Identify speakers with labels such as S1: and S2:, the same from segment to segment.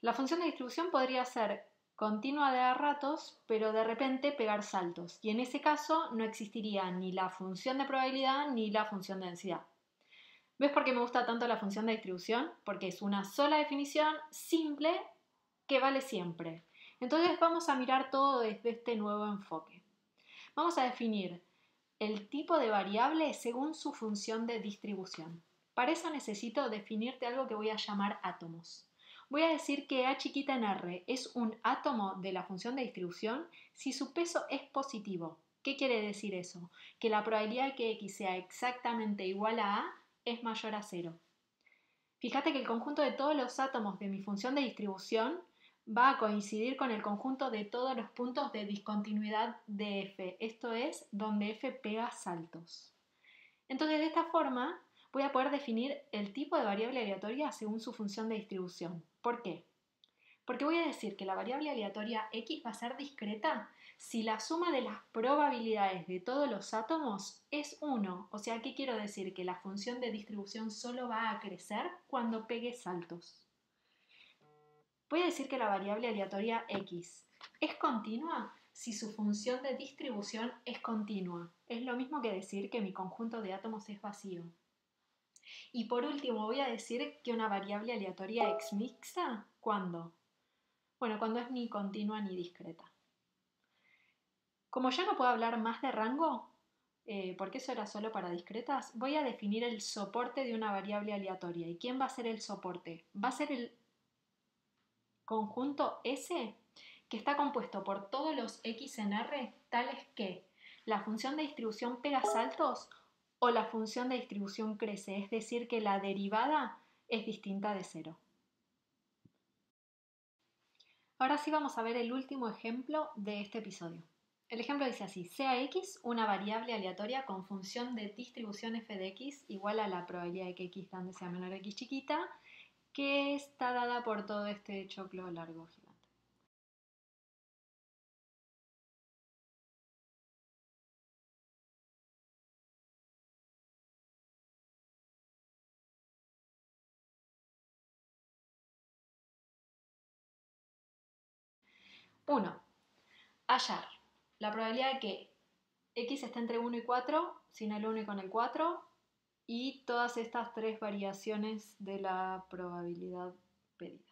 S1: La función de distribución podría ser continua de a ratos, pero de repente pegar saltos. Y en ese caso no existiría ni la función de probabilidad ni la función de densidad. ¿Ves por qué me gusta tanto la función de distribución? Porque es una sola definición simple que vale siempre. Entonces vamos a mirar todo desde este nuevo enfoque. Vamos a definir el tipo de variable según su función de distribución. Para eso necesito definirte algo que voy a llamar átomos. Voy a decir que A chiquita en R es un átomo de la función de distribución si su peso es positivo. ¿Qué quiere decir eso? Que la probabilidad de que X sea exactamente igual a A es mayor a 0. Fíjate que el conjunto de todos los átomos de mi función de distribución va a coincidir con el conjunto de todos los puntos de discontinuidad de f, esto es, donde f pega saltos. Entonces, de esta forma, voy a poder definir el tipo de variable aleatoria según su función de distribución. ¿Por qué? Porque voy a decir que la variable aleatoria x va a ser discreta si la suma de las probabilidades de todos los átomos es 1. O sea, ¿qué quiero decir? Que la función de distribución solo va a crecer cuando pegue saltos. Voy a decir que la variable aleatoria x es continua si su función de distribución es continua. Es lo mismo que decir que mi conjunto de átomos es vacío. Y por último voy a decir que una variable aleatoria es mixta. ¿Cuándo? Bueno, cuando es ni continua ni discreta. Como ya no puedo hablar más de rango, porque eso era solo para discretas, voy a definir el soporte de una variable aleatoria. ¿Y quién va a ser el soporte? Va a ser el conjunto S que está compuesto por todos los x en R tales que la función de distribución pega saltos o la función de distribución crece, es decir, que la derivada es distinta de 0. Ahora sí vamos a ver el último ejemplo de este episodio. El ejemplo dice así: sea x una variable aleatoria con función de distribución f de x igual a la probabilidad de que x grande sea menor a x chiquita, que está dada por todo este choclo largo gigante. 1. Hallar la probabilidad de que x esté entre 1 y 4, sin el 1 y con el 4, y todas estas tres variaciones de la probabilidad pedida.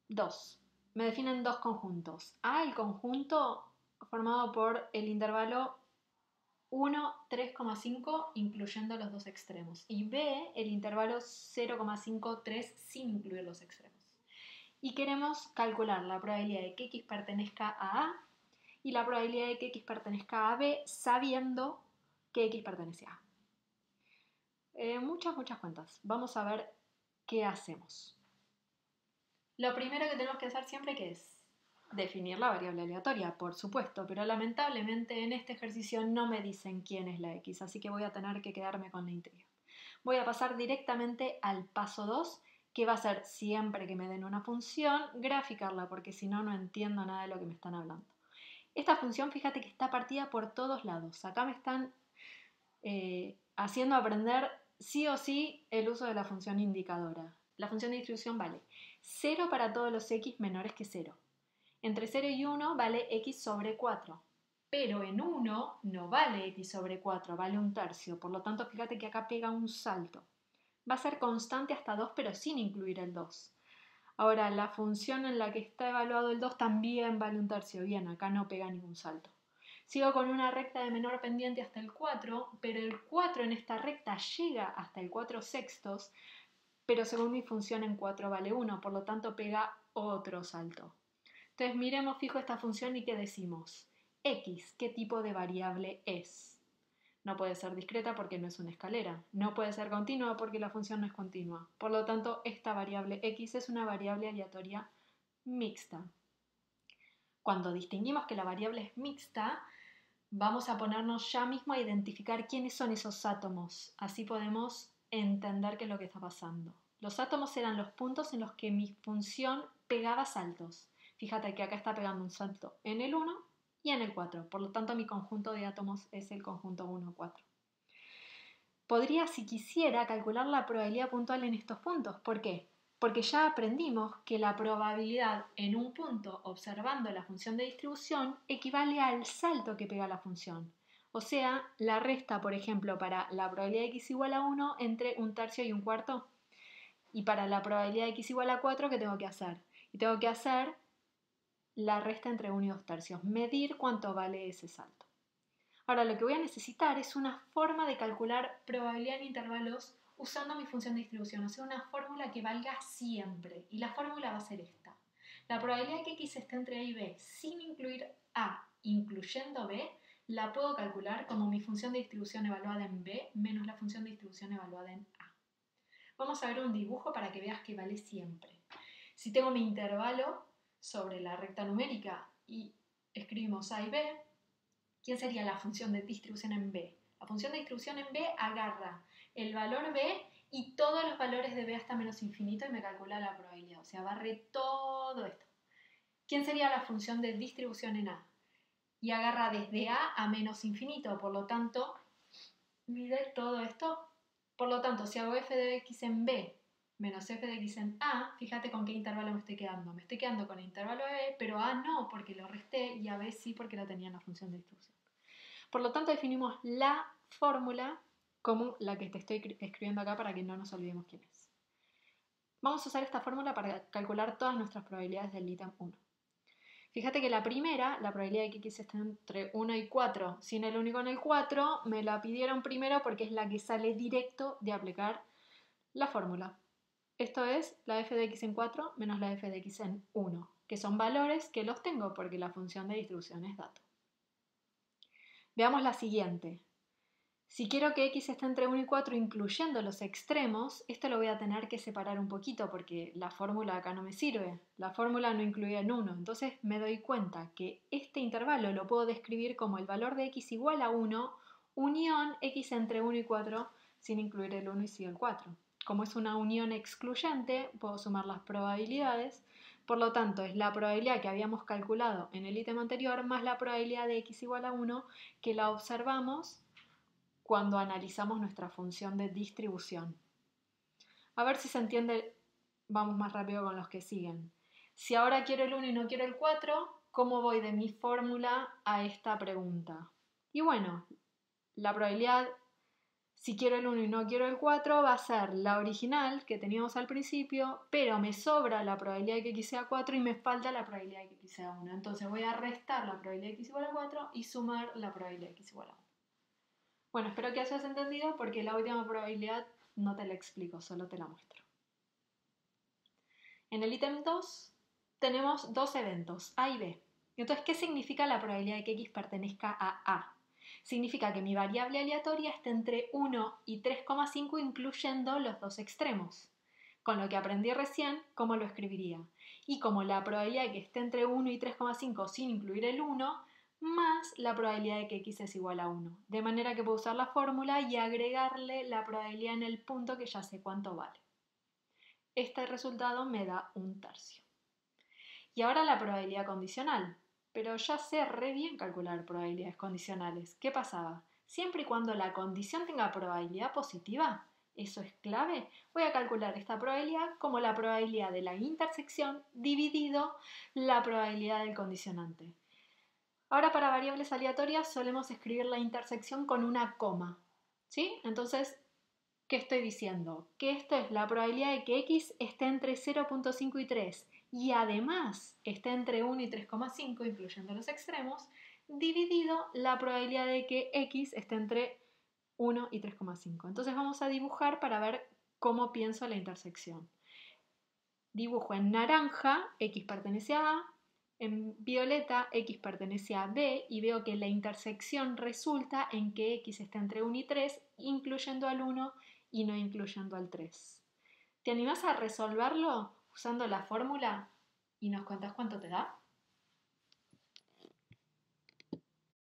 S1: 2. Me definen dos conjuntos. A, el conjunto formado por el intervalo 1, 3,5 incluyendo los dos extremos. Y B, el intervalo 0,5, 3 sin incluir los extremos. Y queremos calcular la probabilidad de que x pertenezca a A y la probabilidad de que x pertenezca a B sabiendo que x pertenece a A. Muchas cuentas. Vamos a ver qué hacemos. Lo primero que tenemos que hacer siempre que es definir la variable aleatoria, por supuesto, pero lamentablemente en este ejercicio no me dicen quién es la x, así que voy a tener que quedarme con la intriga. Voy a pasar directamente al paso 2, que va a ser siempre que me den una función, graficarla, porque si no, no entiendo nada de lo que me están hablando. Esta función, fíjate que está partida por todos lados. Acá me están haciendo aprender sí o sí el uso de la función indicadora. La función de distribución vale 0 para todos los x menores que 0. Entre 0 y 1 vale x sobre 4. Pero en 1 no vale x sobre 4, vale un tercio. Por lo tanto, fíjate que acá pega un salto. Va a ser constante hasta 2, pero sin incluir el 2. Ahora, la función en la que está evaluado el 2 también vale un tercio. Bien, acá no pega ningún salto. Sigo con una recta de menor pendiente hasta el 4, pero el 4 en esta recta llega hasta el 4 sextos, pero según mi función en 4 vale 1, por lo tanto pega otro salto. Entonces miremos fijo esta función y ¿qué decimos? X, ¿qué tipo de variable es? No puede ser discreta porque no es una escalera. No puede ser continua porque la función no es continua. Por lo tanto, esta variable x es una variable aleatoria mixta. Cuando distinguimos que la variable es mixta, vamos a ponernos ya mismo a identificar quiénes son esos átomos. Así podemos entender qué es lo que está pasando. Los átomos eran los puntos en los que mi función pegaba saltos. Fíjate que acá está pegando un salto en el 1 y en el 4. Por lo tanto, mi conjunto de átomos es el conjunto 1, 4. Podría, si quisiera, calcular la probabilidad puntual en estos puntos. ¿Por qué? Porque ya aprendimos que la probabilidad en un punto observando la función de distribución equivale al salto que pega la función. O sea, la resta, por ejemplo, para la probabilidad de x igual a 1 entre 1/3 y 1/4. Y para la probabilidad de x igual a 4, ¿qué tengo que hacer? Y tengo que hacer la resta entre 1 y 2/3, medir cuánto vale ese salto. Ahora lo que voy a necesitar es una forma de calcular probabilidad en intervalos usando mi función de distribución, o sea, una fórmula que valga siempre. Y la fórmula va a ser esta. La probabilidad de que x esté entre a y b sin incluir a, incluyendo b, la puedo calcular como mi función de distribución evaluada en b menos la función de distribución evaluada en a. Vamos a ver un dibujo para que veas que vale siempre. Si tengo mi intervalo sobre la recta numérica y escribimos a y b, ¿quién sería la función de distribución en b? La función de distribución en b agarra el valor b y todos los valores de b hasta menos infinito y me calcula la probabilidad. O sea, barre todo esto. ¿Quién sería la función de distribución en a? Y agarra desde a menos infinito, por lo tanto, mide todo esto. Por lo tanto, si hago f de x en b menos f de x en a, fíjate con qué intervalo me estoy quedando. Me estoy quedando con el intervalo de b, pero a no, porque lo resté, y a b sí, porque lo tenía en la función de distribución. Por lo tanto, definimos la fórmula como la que te estoy escribiendo acá para que no nos olvidemos quién es. Vamos a usar esta fórmula para calcular todas nuestras probabilidades del ítem 1. Fíjate que la primera, la probabilidad de que x esté entre 1 y 4, sin el 1 y con el 4, me la pidieron primero porque es la que sale directo de aplicar la fórmula. Esto es la f de x en 4 menos la f de x en 1, que son valores que los tengo porque la función de distribución es dato. Veamos la siguiente. Si quiero que x esté entre 1 y 4 incluyendo los extremos, esto lo voy a tener que separar un poquito porque la fórmula acá no me sirve. La fórmula no incluía el 1, entonces me doy cuenta que este intervalo lo puedo describir como el valor de x igual a 1 unión x entre 1 y 4 sin incluir el 1 y sí el 4. Como es una unión excluyente, puedo sumar las probabilidades. Por lo tanto, es la probabilidad que habíamos calculado en el ítem anterior más la probabilidad de x igual a 1 que la observamos cuando analizamos nuestra función de distribución. A ver si se entiende, vamos más rápido con los que siguen. Si ahora quiero el 1 y no quiero el 4, ¿cómo voy de mi fórmula a esta pregunta? Y bueno, la probabilidad, si quiero el 1 y no quiero el 4, va a ser la original que teníamos al principio, pero me sobra la probabilidad de que x sea 4 y me falta la probabilidad de que x sea 1. Entonces voy a restar la probabilidad de x igual a 4 y sumar la probabilidad de x igual a 1. Bueno, espero que hayas entendido porque la última probabilidad no te la explico, solo te la muestro. En el ítem 2 tenemos dos eventos, A y B. Entonces, ¿qué significa la probabilidad de que x pertenezca a A? Significa que mi variable aleatoria está entre 1 y 3,5 incluyendo los dos extremos. Con lo que aprendí recién, ¿cómo lo escribiría? Y como la probabilidad de que esté entre 1 y 3,5 sin incluir el 1, más la probabilidad de que x es igual a 1. De manera que puedo usar la fórmula y agregarle la probabilidad en el punto que ya sé cuánto vale. Este resultado me da 1/3. Y ahora la probabilidad condicional. Pero ya sé re bien calcular probabilidades condicionales. ¿Qué pasaba? Siempre y cuando la condición tenga probabilidad positiva, eso es clave, voy a calcular esta probabilidad como la probabilidad de la intersección dividido la probabilidad del condicionante. Ahora para variables aleatorias solemos escribir la intersección con una coma, ¿sí? Entonces, ¿qué estoy diciendo? Que esto es la probabilidad de que x esté entre 0,5 y 3 y además esté entre 1 y 3,5, incluyendo los extremos, dividido la probabilidad de que x esté entre 1 y 3,5. Entonces vamos a dibujar para ver cómo pienso la intersección. Dibujo en naranja, x pertenece a A, en violeta x pertenece a B y veo que la intersección resulta en que x está entre 1 y 3, incluyendo al 1 y no incluyendo al 3. ¿Te animás a resolverlo usando la fórmula y nos contás cuánto te da?